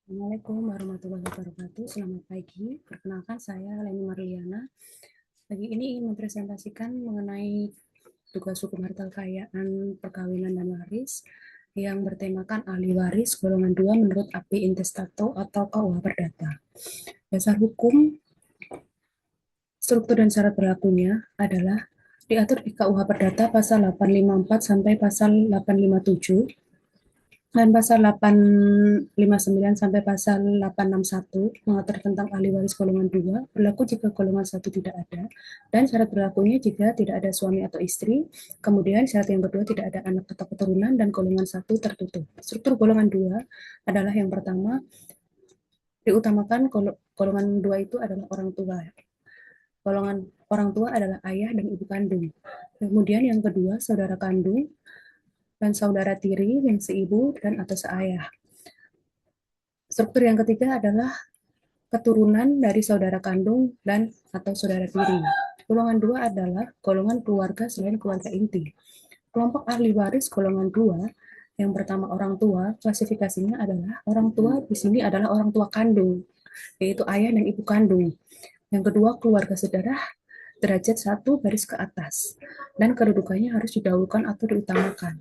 Assalamualaikum warahmatullahi wabarakatuh. Selamat pagi. Perkenalkan saya Leni Marliana. Pagi ini ingin mempresentasikan mengenai tugas hukum harta kekayaan, perkawinan dan waris yang bertemakan ahli waris golongan 2 menurut API Intestato atau KUH Perdata. Dasar hukum, struktur dan syarat berlakunya adalah diatur di KUH Perdata pasal 854 sampai pasal 857 dan pasal 859 sampai pasal 861 mengatur tentang ahli waris golongan 2 berlaku jika golongan 1 tidak ada, dan syarat berlakunya jika tidak ada suami atau istri. Kemudian syarat yang kedua, tidak ada anak atau keturunan, dan golongan 1 tertutup. Struktur golongan 2 adalah yang pertama, diutamakan golongan 2 itu adalah orang tua. Golongan orang tua adalah ayah dan ibu kandung. Kemudian yang kedua, saudara kandung dan saudara tiri yang seibu dan atau seayah. Struktur yang ketiga adalah keturunan dari saudara kandung dan atau saudara tiri. Golongan 2 adalah golongan keluarga selain keluarga inti. Kelompok ahli waris golongan 2, yang pertama orang tua, klasifikasinya adalah orang tua di sini adalah orang tua kandung, yaitu ayah dan ibu kandung. Yang kedua, keluarga saudara derajat 1 garis ke atas, dan kedudukannya harus didahulukan atau diutamakan.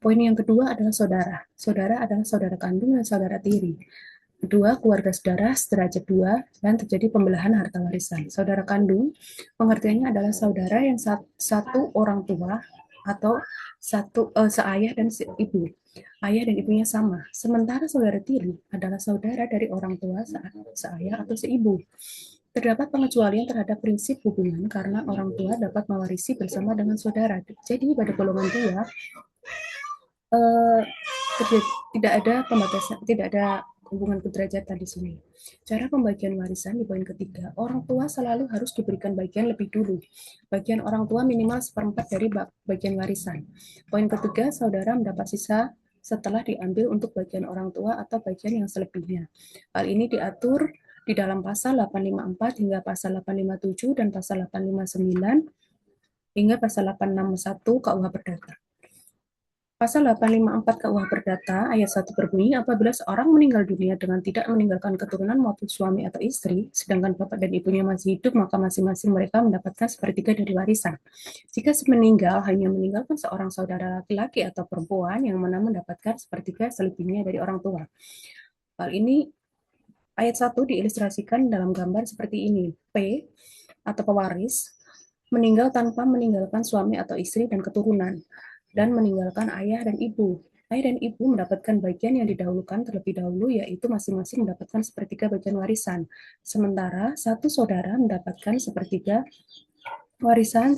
Poin yang kedua adalah saudara. Saudara adalah saudara kandung dan saudara tiri. Kedua, keluarga saudara derajat 2 dan terjadi pembelahan harta warisan. Saudara kandung, pengertiannya adalah saudara yang satu orang tua atau seayah dan seibu. Ayah dan ibunya sama. Sementara saudara tiri adalah saudara dari orang tua seayah atau seibu. Terdapat pengecualian terhadap prinsip hubungan karena orang tua dapat mewarisi bersama dengan saudara. Jadi pada golongan 2 tidak ada pembatasan, tidak ada hubungan kederajatan di sini. Cara pembagian warisan di poin ketiga, orang tua selalu harus diberikan bagian lebih dulu. Bagian orang tua minimal 1/4 dari bagian warisan. Poin ketiga, saudara mendapat sisa setelah diambil untuk bagian orang tua atau bagian yang selebihnya. Hal ini diatur di dalam pasal 854 hingga pasal 857 dan pasal 859 hingga pasal 861 KUH Perdata. Pasal 854 KUH Perdata ayat 1 berbunyi, apabila seorang meninggal dunia dengan tidak meninggalkan keturunan maupun suami atau istri, sedangkan bapak dan ibunya masih hidup, maka masing-masing mereka mendapatkan sepertiga dari warisan. Jika meninggal hanya meninggalkan seorang saudara laki-laki atau perempuan, yang mana mendapatkan sepertiga selebihnya dari orang tua. Hal ini ayat 1 diilustrasikan dalam gambar seperti ini. P atau pewaris meninggal tanpa meninggalkan suami atau istri dan keturunan, dan meninggalkan ayah dan ibu. Ayah dan ibu mendapatkan bagian yang didahulukan terlebih dahulu, yaitu masing-masing mendapatkan sepertiga bagian warisan. Sementara satu saudara mendapatkan sepertiga warisan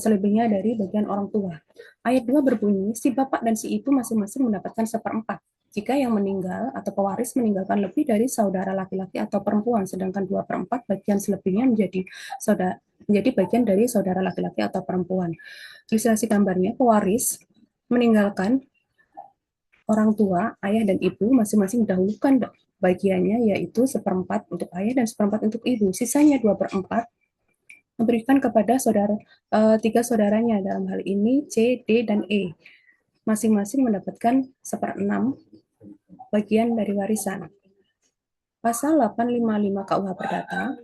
selebihnya dari bagian orang tua. Ayat 2 berbunyi, si bapak dan si ibu masing-masing mendapatkan 1/4. Jika yang meninggal atau pewaris meninggalkan lebih dari saudara laki-laki atau perempuan, sedangkan 2/4 bagian selebihnya menjadi bagian dari saudara laki-laki atau perempuan. Ilustrasi gambarnya, pewaris meninggalkan orang tua, ayah dan ibu, masing-masing dahulukan bagiannya, yaitu 1/4 untuk ayah dan 1/4 untuk ibu. Sisanya 2/4 memberikan kepada tiga saudaranya, dalam hal ini C, D, dan E. Masing-masing mendapatkan 1/6 bagian dari warisan. Pasal 855 KUH Perdata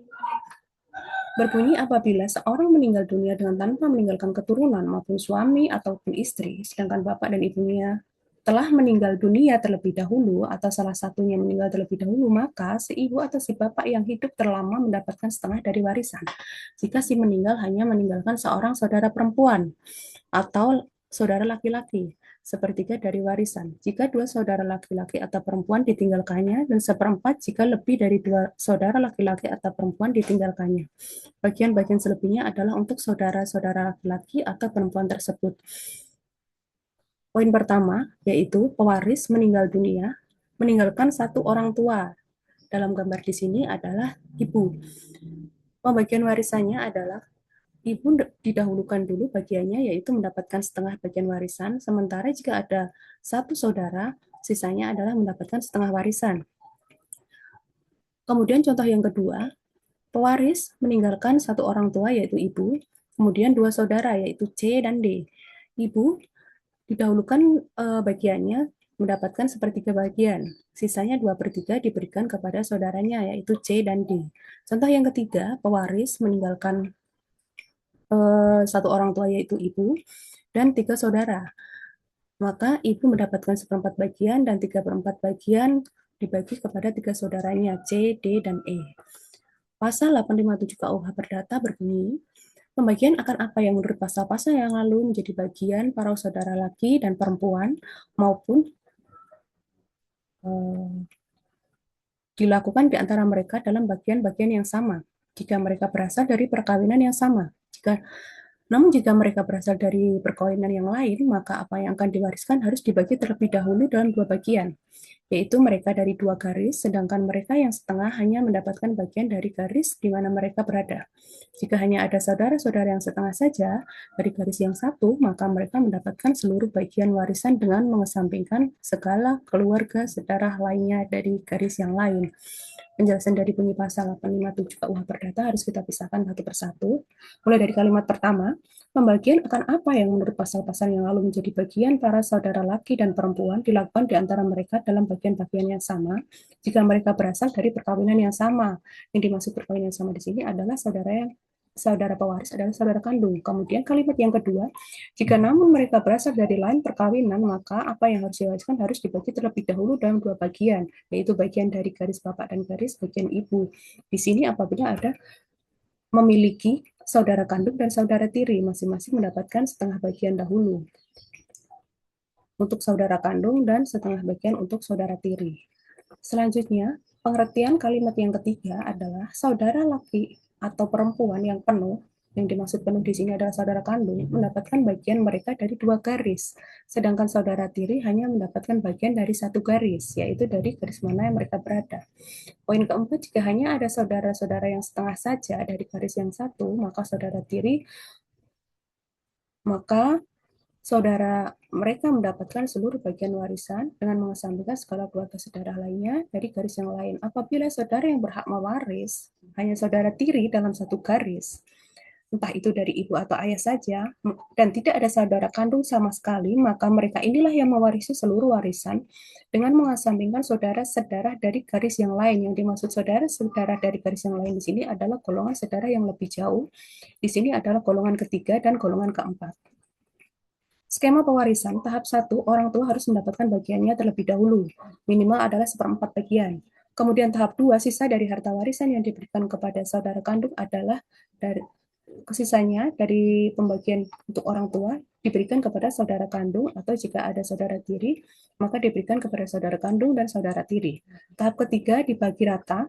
berbunyi, apabila seorang meninggal dunia dengan tanpa meninggalkan keturunan maupun suami ataupun istri, sedangkan bapak dan ibunya telah meninggal dunia terlebih dahulu atau salah satunya meninggal terlebih dahulu, maka si ibu atau si bapak yang hidup terlama mendapatkan setengah dari warisan. Jika si meninggal hanya meninggalkan seorang saudara perempuan atau saudara laki-laki, sepertiga dari warisan. Jika dua saudara laki-laki atau perempuan ditinggalkannya, dan 1/4 jika lebih dari dua saudara laki-laki atau perempuan ditinggalkannya. Bagian-bagian selebihnya adalah untuk saudara-saudara laki-laki atau perempuan tersebut. Poin pertama, yaitu pewaris meninggal dunia, meninggalkan satu orang tua. Dalam gambar di sini adalah ibu. Pembagian warisannya adalah ibu didahulukan dulu bagiannya, yaitu mendapatkan setengah bagian warisan, sementara jika ada satu saudara, sisanya adalah mendapatkan setengah warisan. Kemudian contoh yang kedua, pewaris meninggalkan satu orang tua, yaitu ibu, kemudian dua saudara, yaitu C dan D. Ibu didahulukan bagiannya mendapatkan sepertiga bagian. Sisanya 2/3 diberikan kepada saudaranya, yaitu C dan D. Contoh yang ketiga, pewaris meninggalkan satu orang tua, yaitu ibu, dan 3 saudara. Maka ibu mendapatkan 1/4 bagian dan 3/4 bagian dibagi kepada 3 saudaranya, C, D, dan E. Pasal 857 KUH Perdata berbunyi, pembagian akan apa yang menurut pasal-pasal yang lalu menjadi bagian para saudara laki dan perempuan maupun dilakukan di antara mereka dalam bagian-bagian yang sama jika mereka berasal dari perkawinan yang sama. Namun jika mereka berasal dari perkawinan yang lain, maka apa yang akan diwariskan harus dibagi terlebih dahulu dalam 2 bagian, yaitu mereka dari 2 garis, sedangkan mereka yang setengah hanya mendapatkan bagian dari garis di mana mereka berada. Jika hanya ada saudara-saudara yang setengah saja dari garis yang satu, maka mereka mendapatkan seluruh bagian warisan dengan mengesampingkan segala keluarga sedarah lainnya dari garis yang lain. Penjelasan dari bunyi pasal 857 KUH Perdata harus kita pisahkan satu persatu. Mulai dari kalimat pertama, pembagian akan apa yang menurut pasal-pasal yang lalu menjadi bagian para saudara laki dan perempuan dilakukan di antara mereka dalam bagian-bagian yang sama jika mereka berasal dari perkawinan yang sama. Yang dimaksud perkawinan yang sama di sini adalah saudara pewaris adalah saudara kandung. Kemudian kalimat yang kedua, jika namun mereka berasal dari lain perkawinan, maka apa yang harus diwariskan harus dibagi terlebih dahulu dalam 2 bagian, yaitu bagian dari garis bapak dan garis bagian ibu. Di sini apabila ada memiliki saudara kandung dan saudara tiri, masing-masing mendapatkan setengah bagian dahulu untuk saudara kandung dan setengah bagian untuk saudara tiri. Selanjutnya, pengertian kalimat yang ketiga adalah saudara laki atau perempuan yang penuh, yang dimaksud penuh di sini adalah saudara kandung, mendapatkan bagian mereka dari 2 garis, sedangkan saudara tiri hanya mendapatkan bagian dari 1 garis, yaitu dari garis mana yang mereka berada. Poin keempat, jika hanya ada saudara-saudara yang setengah saja dari garis yang satu, maka saudara mereka mendapatkan seluruh bagian warisan dengan mengesampingkan segala keluarga saudara lainnya dari garis yang lain. Apabila saudara yang berhak mewaris hanya saudara tiri dalam satu garis, entah itu dari ibu atau ayah saja, dan tidak ada saudara kandung sama sekali, maka mereka inilah yang mewarisi seluruh warisan dengan mengesampingkan saudara sedarah dari garis yang lain. Yang dimaksud saudara-saudara dari garis yang lain di sini adalah golongan saudara yang lebih jauh. Di sini adalah golongan ketiga dan golongan keempat. Skema pewarisan tahap 1, orang tua harus mendapatkan bagiannya terlebih dahulu, minimal adalah 1/4 bagian. Kemudian tahap 2, sisa dari harta warisan yang diberikan kepada saudara kandung adalah sisanya dari pembagian untuk orang tua diberikan kepada saudara kandung, atau jika ada saudara tiri, maka diberikan kepada saudara kandung dan saudara tiri. Tahap ketiga, dibagi rata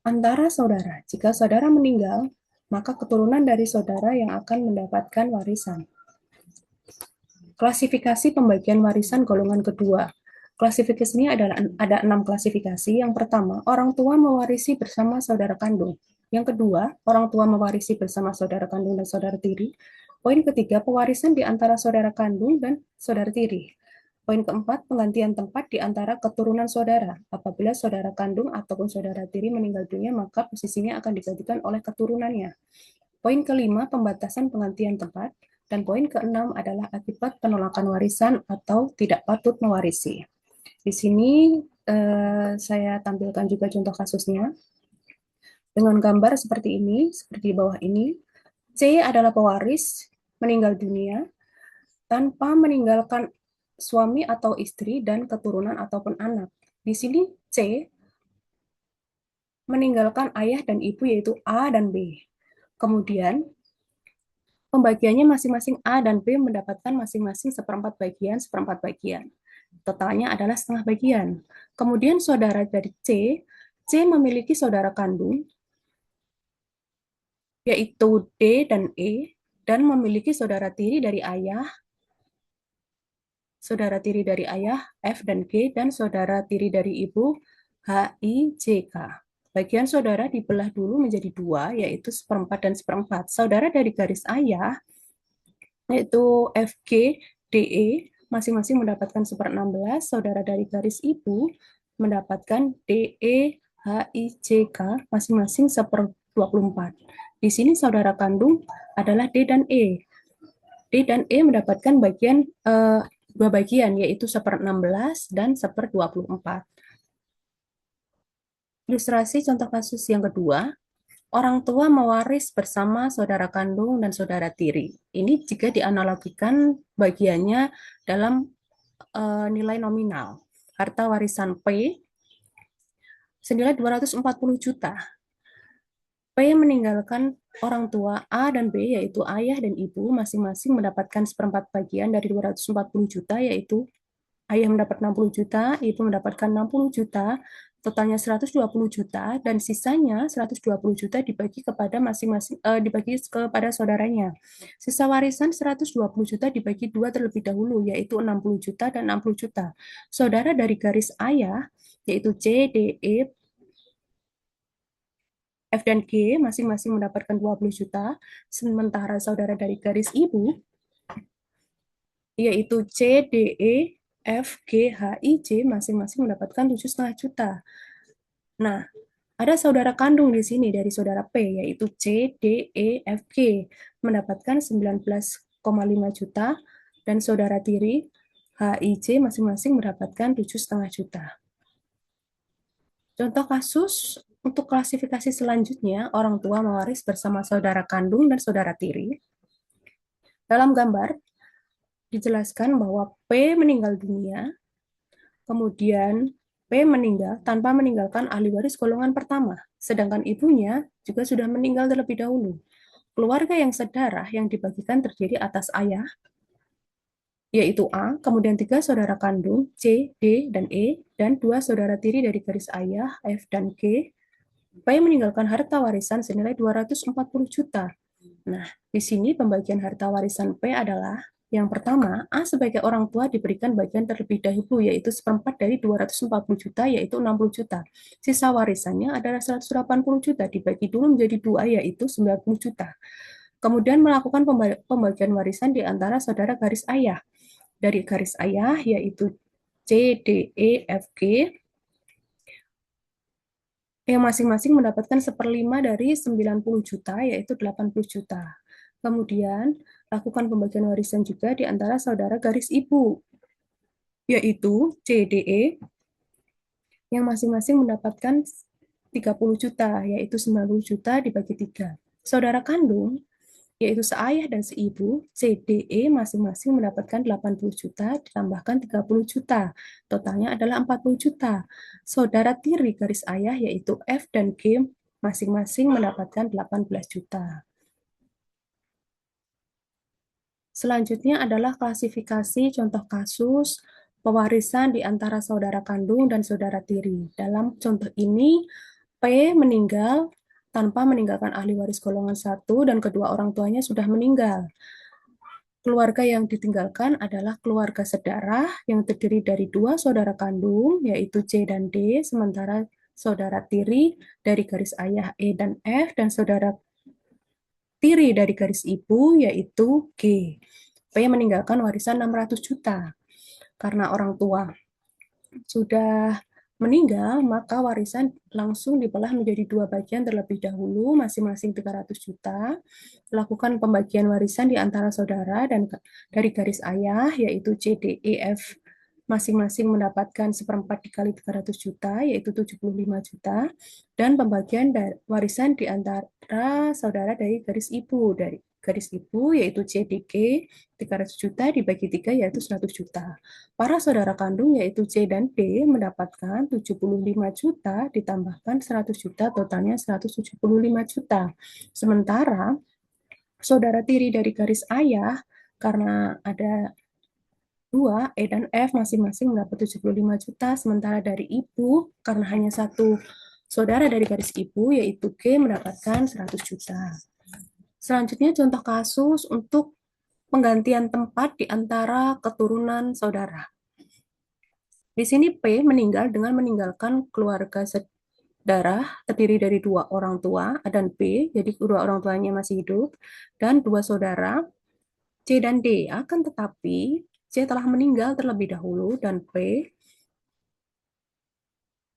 antara saudara. Jika saudara meninggal, maka keturunan dari saudara yang akan mendapatkan warisan. Klasifikasi pembagian warisan golongan kedua. Klasifikasinya adalah ada 6 klasifikasi. Yang pertama, orang tua mewarisi bersama saudara kandung. Yang kedua, orang tua mewarisi bersama saudara kandung dan saudara tiri. Poin ketiga, pewarisan di antara saudara kandung dan saudara tiri. Poin keempat, penggantian tempat di antara keturunan saudara. Apabila saudara kandung ataupun saudara tiri meninggal dunia, maka posisinya akan digantikan oleh keturunannya. Poin kelima, pembatasan penggantian tempat. Dan poin keenam adalah akibat penolakan warisan atau tidak patut mewarisi. Di sini saya tampilkan juga contoh kasusnya. Dengan gambar seperti ini, seperti di bawah ini, C adalah pewaris, meninggal dunia, tanpa meninggalkan suami atau istri dan keturunan ataupun anak. Di sini C meninggalkan ayah dan ibu, yaitu A dan B. Kemudian pembagiannya masing-masing A dan B mendapatkan masing-masing 1/4 bagian, 1/4 bagian. Totalnya adalah setengah bagian. Kemudian saudara dari C, C memiliki saudara kandung, yaitu D dan E, dan memiliki saudara tiri dari ayah, F dan G, dan saudara tiri dari ibu, H, I, J, K. Bagian saudara dibelah dulu menjadi 2, yaitu 1/4 dan 1/4. Saudara dari garis ayah, yaitu FG, DE, masing-masing mendapatkan 1/16, saudara dari garis ibu mendapatkan DE, HIJK, masing-masing 1/24. Di sini saudara kandung adalah D dan E. D dan E mendapatkan bagian dua bagian, yaitu 1/16 dan 1/24. Ilustrasi contoh kasus yang kedua, orang tua mewaris bersama saudara kandung dan saudara tiri. Ini jika dianalogikan bagiannya dalam nilai nominal. Harta warisan P senilai 240 juta. P meninggalkan orang tua A dan B, yaitu ayah dan ibu, masing-masing mendapatkan seperempat bagian dari 240 juta, yaitu ayah mendapat 60 juta, ibu mendapatkan 60 juta, totalnya 120 juta, dan sisanya 120 juta dibagi kepada masing-masing, dibagi kepada saudaranya. Sisa warisan 120 juta dibagi dua terlebih dahulu, yaitu 60 juta dan 60 juta. Saudara dari garis ayah, yaitu C, D, E, F dan G masing-masing mendapatkan 20 juta, sementara saudara dari garis ibu, yaitu C, D, E, F, G, H, I, J masing-masing mendapatkan 7,5 juta. Nah, ada saudara kandung di sini dari saudara P, yaitu C, D, E, F, G mendapatkan 19,5 juta, dan saudara tiri H, I, J masing-masing mendapatkan 7,5 juta. Contoh kasus untuk klasifikasi selanjutnya, orang tua mewaris bersama saudara kandung dan saudara tiri. Dalam gambar, dijelaskan bahwa P meninggal dunia, kemudian P meninggal tanpa meninggalkan ahli waris golongan pertama, sedangkan ibunya juga sudah meninggal terlebih dahulu. Keluarga yang sedarah yang dibagikan terdiri atas ayah, yaitu A, kemudian 3 saudara kandung, C, D, dan E, dan 2 saudara tiri dari garis ayah, F, dan G. P meninggalkan harta warisan senilai 240 juta. Nah, di sini pembagian harta warisan P adalah yang pertama, A sebagai orang tua diberikan bagian terlebih dahulu, yaitu seperempat dari 240 juta, yaitu 60 juta. Sisa warisannya adalah 180 juta, dibagi dulu menjadi dua, yaitu 90 juta. Kemudian melakukan pembagian warisan di antara saudara garis ayah. Dari garis ayah, yaitu C, D, E, F, G, yang masing-masing mendapatkan 1/5 dari 90 juta, yaitu 80 juta. Kemudian, lakukan pembagian warisan juga di antara saudara garis ibu, yaitu CDE, yang masing-masing mendapatkan 30 juta, yaitu 90 juta dibagi 3. Saudara kandung, yaitu seayah dan seibu, CDE masing-masing mendapatkan 80 juta ditambahkan 30 juta. Totalnya adalah 40 juta. Saudara tiri garis ayah, yaitu F dan G, masing-masing mendapatkan 18 juta. Selanjutnya adalah klasifikasi contoh kasus pewarisan di antara saudara kandung dan saudara tiri. Dalam contoh ini, P meninggal tanpa meninggalkan ahli waris golongan 1 dan kedua orang tuanya sudah meninggal. Keluarga yang ditinggalkan adalah keluarga sedarah yang terdiri dari 2 saudara kandung, yaitu C dan D, sementara saudara tiri dari garis ayah E dan F, dan saudara tiri dari garis ibu, yaitu G. P meninggalkan warisan 600 juta. Karena orang tua sudah meninggal, maka warisan langsung dibelah menjadi dua bagian terlebih dahulu, masing-masing 300 juta. Lakukan pembagian warisan di antara saudara dan dari garis ayah, yaitu C, D, E, F, masing-masing mendapatkan seperempat dikali 300 juta, yaitu 75 juta. Dan pembagian warisan di antara saudara dari garis ibu. Dari garis ibu, yaitu C, D, G, 300 juta dibagi 3, yaitu 100 juta. Para saudara kandung yaitu C dan D mendapatkan 75 juta ditambahkan 100 juta, totalnya 175 juta. Sementara saudara tiri dari garis ayah, karena ada 2, E dan F masing-masing mendapat 75 juta, sementara dari ibu, karena hanya satu saudara dari garis ibu, yaitu G, mendapatkan 100 juta. Selanjutnya contoh kasus untuk penggantian tempat di antara keturunan saudara. Di sini P meninggal dengan meninggalkan keluarga darah terdiri dari 2 orang tua, A dan B, jadi kedua orang tuanya masih hidup, dan 2 saudara, C dan D. Akan tetapi, C telah meninggal terlebih dahulu, dan P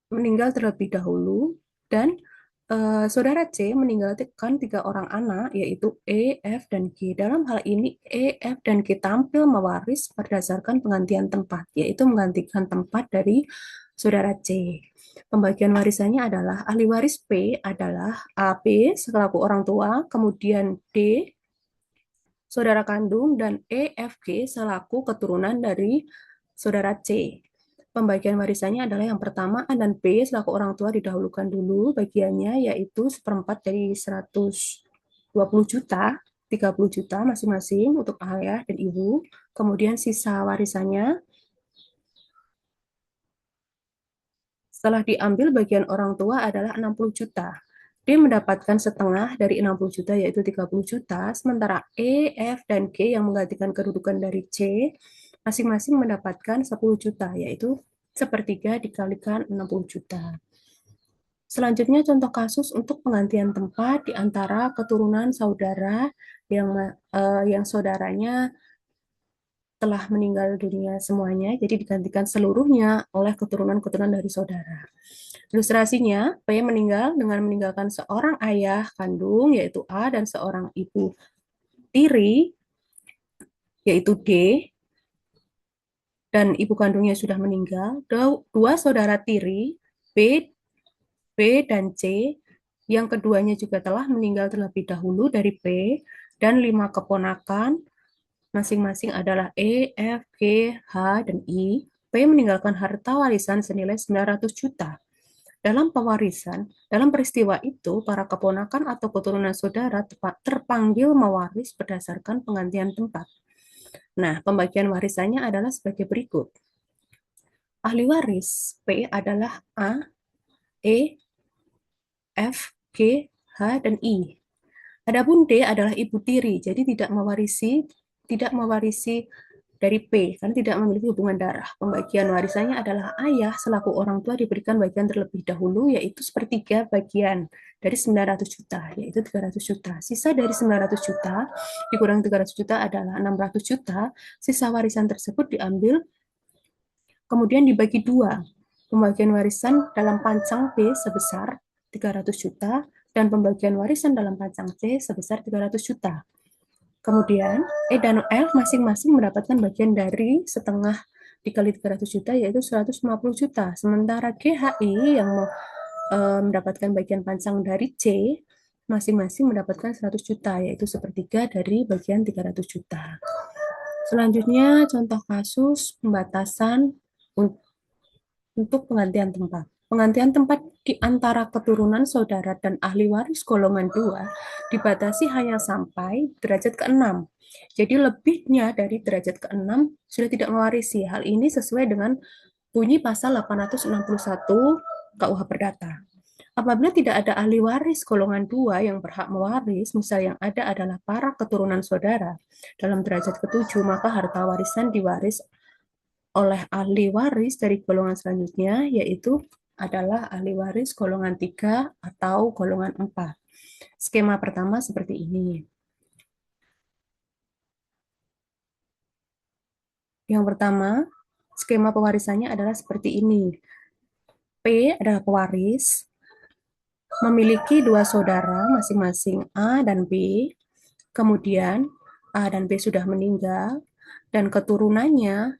meninggal terlebih dahulu, dan Saudara C meninggalkan tiga orang anak, yaitu E, F, dan G. Dalam hal ini, E, F, dan G tampil mewaris berdasarkan penggantian tempat, yaitu menggantikan tempat dari saudara C. Pembagian warisannya adalah ahli waris P adalah A, B selaku orang tua, kemudian D, saudara kandung, dan E, F, G selaku keturunan dari saudara C. Pembagian warisannya adalah yang pertama A dan B selaku orang tua didahulukan dulu bagiannya, yaitu seperempat dari 120 juta, 30 juta masing-masing untuk ayah dan ibu. Kemudian sisa warisannya setelah diambil bagian orang tua adalah 60 juta. D mendapatkan setengah dari 60 juta, yaitu 30 juta, sementara E, F, dan G yang menggantikan kedudukan dari C masing-masing mendapatkan 10 juta, yaitu sepertiga dikalikan 60 juta. Selanjutnya contoh kasus untuk penggantian tempat di antara keturunan saudara yang saudaranya telah meninggal dunia semuanya, jadi digantikan seluruhnya oleh keturunan-keturunan dari saudara. Ilustrasinya, P meninggal dengan meninggalkan seorang ayah kandung, yaitu A, dan seorang ibu tiri, yaitu D, dan ibu kandungnya sudah meninggal. Dua saudara tiri, B, B, dan C, yang keduanya juga telah meninggal terlebih dahulu dari P, dan 5 keponakan, masing-masing adalah E, F, G, H, dan I. P meninggalkan harta warisan senilai 900 juta. Dalam pewarisan, dalam peristiwa itu, para keponakan atau keturunan saudara terpanggil mewaris berdasarkan penggantian tempat. Nah, pembagian warisannya adalah sebagai berikut. Ahli waris P adalah A, E, F, G, H, dan I. Adapun D adalah ibu tiri, jadi tidak mewarisi dari P, karena tidak memiliki hubungan darah. Pembagian warisannya adalah ayah selaku orang tua diberikan bagian terlebih dahulu, yaitu sepertiga bagian dari 900 juta, yaitu 300 juta. Sisa dari 900 juta dikurang 300 juta adalah 600 juta. Sisa warisan tersebut diambil, kemudian dibagi dua. Pembagian warisan dalam pancang B sebesar 300 juta, dan pembagian warisan dalam pancang C sebesar 300 juta. Kemudian, E dan F masing-masing mendapatkan bagian dari setengah dikali 300 juta, yaitu 150 juta. Sementara GHI yang mendapatkan bagian pancang dari C, masing-masing mendapatkan 100 juta, yaitu sepertiga dari bagian 300 juta. Selanjutnya, contoh kasus pembatasan untuk penggantian tempat. Penggantian tempat di antara keturunan saudara dan ahli waris golongan 2 dibatasi hanya sampai derajat ke-6. Jadi lebihnya dari derajat ke-6 sudah tidak mewarisi. Hal ini sesuai dengan bunyi pasal 861 KUH Perdata. Apabila tidak ada ahli waris golongan 2 yang berhak mewaris, misal yang ada adalah para keturunan saudara, dalam derajat ke-7, maka harta warisan diwaris oleh ahli waris dari golongan selanjutnya, yaitu adalah ahli waris golongan 3 atau golongan 4. Skema pertama seperti ini. Yang pertama, skema pewarisannya adalah seperti ini. P adalah pewaris, memiliki dua saudara masing-masing A dan B, kemudian A dan B sudah meninggal, dan keturunannya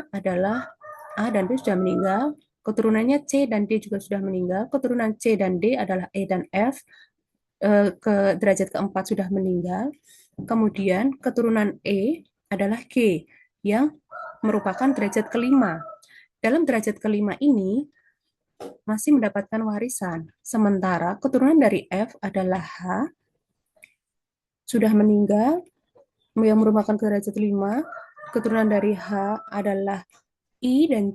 adalah A dan B sudah meninggal, keturunannya C dan D juga sudah meninggal, keturunan C dan D adalah E dan F, ke derajat keempat sudah meninggal, kemudian keturunan E adalah G yang merupakan derajat kelima. Dalam derajat kelima ini masih mendapatkan warisan, sementara keturunan dari F adalah H, sudah meninggal, yang merupakan derajat 5, keturunan dari H adalah I, dan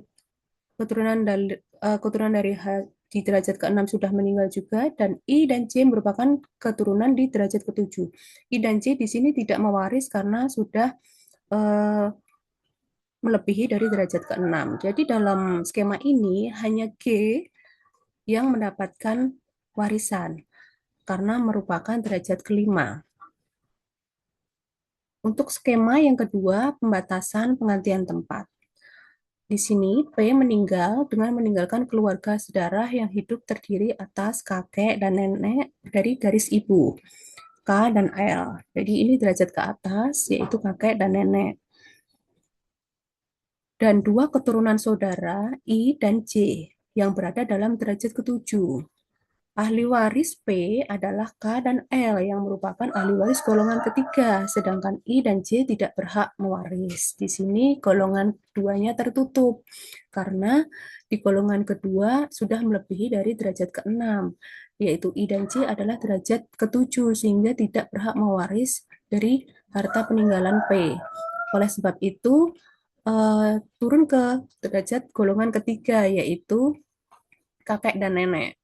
keturunan dari H di derajat ke-6 sudah meninggal juga, dan I dan C merupakan keturunan di derajat ke-7. I dan C di sini tidak mewaris karena sudah melebihi dari derajat ke-6. Jadi dalam skema ini hanya G yang mendapatkan warisan karena merupakan derajat kelima. Untuk skema yang kedua, pembatasan penggantian tempat. Di sini P meninggal dengan meninggalkan keluarga sedarah yang hidup terdiri atas kakek dan nenek dari garis ibu, K dan L. Jadi ini derajat ke atas, yaitu kakek dan nenek. Dan dua keturunan saudara, I dan J, yang berada dalam derajat ketujuh. Ahli waris P adalah K dan L yang merupakan ahli waris golongan ketiga, sedangkan I dan J tidak berhak mewaris. Di sini golongan keduanya tertutup, karena di golongan kedua sudah melebihi dari derajat ke-6, yaitu I dan J adalah derajat ke-7, sehingga tidak berhak mewaris dari harta peninggalan P. Oleh sebab itu, turun ke derajat golongan ketiga, yaitu kakek dan nenek.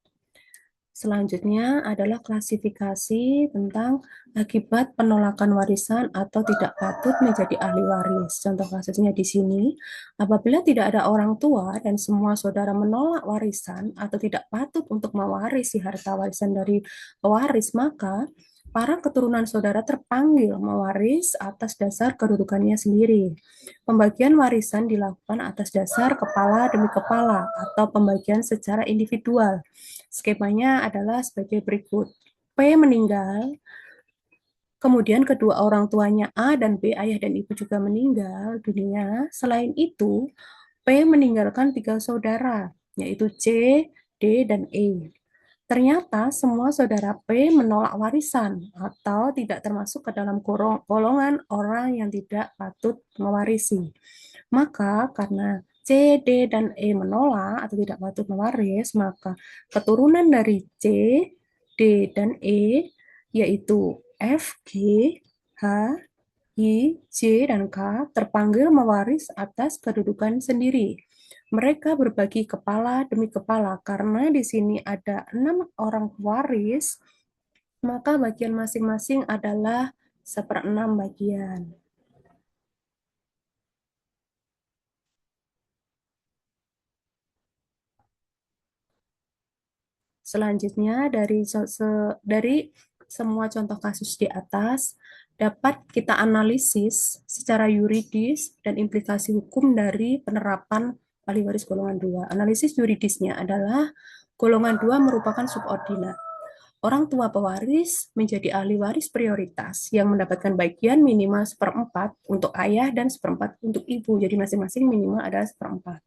Selanjutnya adalah klasifikasi tentang akibat penolakan warisan atau tidak patut menjadi ahli waris. Contoh kasusnya di sini, apabila tidak ada orang tua dan semua saudara menolak warisan atau tidak patut untuk mewarisi harta warisan dari pewaris, maka para keturunan saudara terpanggil mewaris atas dasar kedudukannya sendiri. Pembagian warisan dilakukan atas dasar kepala demi kepala atau pembagian secara individual. Skemanya adalah sebagai berikut. P meninggal, kemudian kedua orang tuanya A dan B, ayah dan ibu juga meninggal dunia. Selain itu, P meninggalkan tiga saudara, yaitu C, D, dan E. Ternyata semua saudara P menolak warisan atau tidak termasuk ke dalam golongan orang yang tidak patut mewarisi. Maka karena C, D, dan E menolak atau tidak patut mewaris, maka keturunan dari C, D, dan E yaitu F, G, H, I, J, dan K terpanggil mewaris atas kedudukan sendiri. Mereka berbagi kepala demi kepala karena di sini ada 6 orang pewaris, maka bagian masing-masing adalah 1/6 bagian. Selanjutnya dari semua contoh kasus di atas dapat kita analisis secara yuridis dan implikasi hukum dari penerapan ahli waris golongan 2. Analisis yuridisnya adalah golongan 2 merupakan subordinat. Orang tua pewaris menjadi ahli waris prioritas yang mendapatkan bagian minimal 1/4 untuk ayah dan 1/4 untuk ibu. Jadi masing-masing minimal adalah 1/4.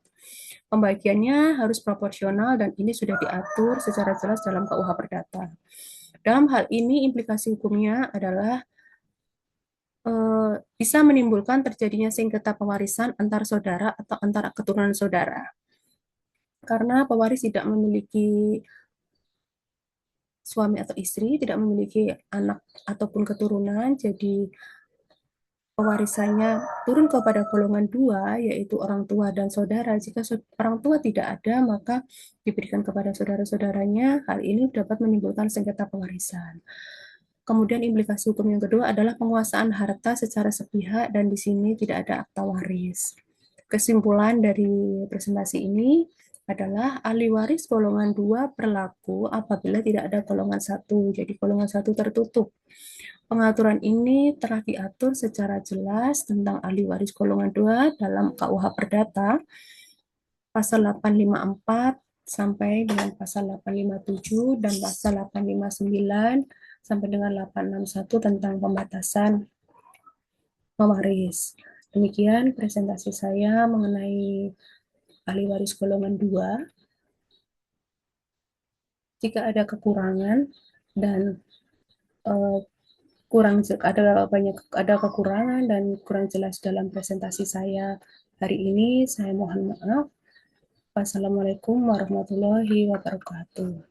Pembagiannya harus proporsional dan ini sudah diatur secara jelas dalam KUH Perdata. Dalam hal ini implikasi hukumnya adalah bisa menimbulkan terjadinya sengketa pewarisan antar saudara atau antara keturunan saudara. Karena pewaris tidak memiliki suami atau istri, tidak memiliki anak ataupun keturunan, jadi pewarisannya turun kepada golongan 2, yaitu orang tua dan saudara. Jika orang tua tidak ada, maka diberikan kepada saudara-saudaranya. Hal ini dapat menimbulkan sengketa pewarisan. Kemudian implikasi hukum yang kedua adalah penguasaan harta secara sepihak dan di sini tidak ada akta waris. Kesimpulan dari presentasi ini adalah ahli waris golongan 2 berlaku apabila tidak ada golongan 1. Jadi golongan 1 tertutup. Pengaturan ini telah diatur secara jelas tentang ahli waris golongan 2 dalam KUH Perdata pasal 854 sampai dengan pasal 857 dan pasal 859 sampai dengan 861 tentang pembatasan mewaris. Demikian presentasi saya mengenai ahli waris golongan 2. Jika ada kekurangan dan eh, ada kekurangan dan kurang jelas dalam presentasi saya hari ini, saya mohon maaf. Wassalamualaikum warahmatullahi wabarakatuh.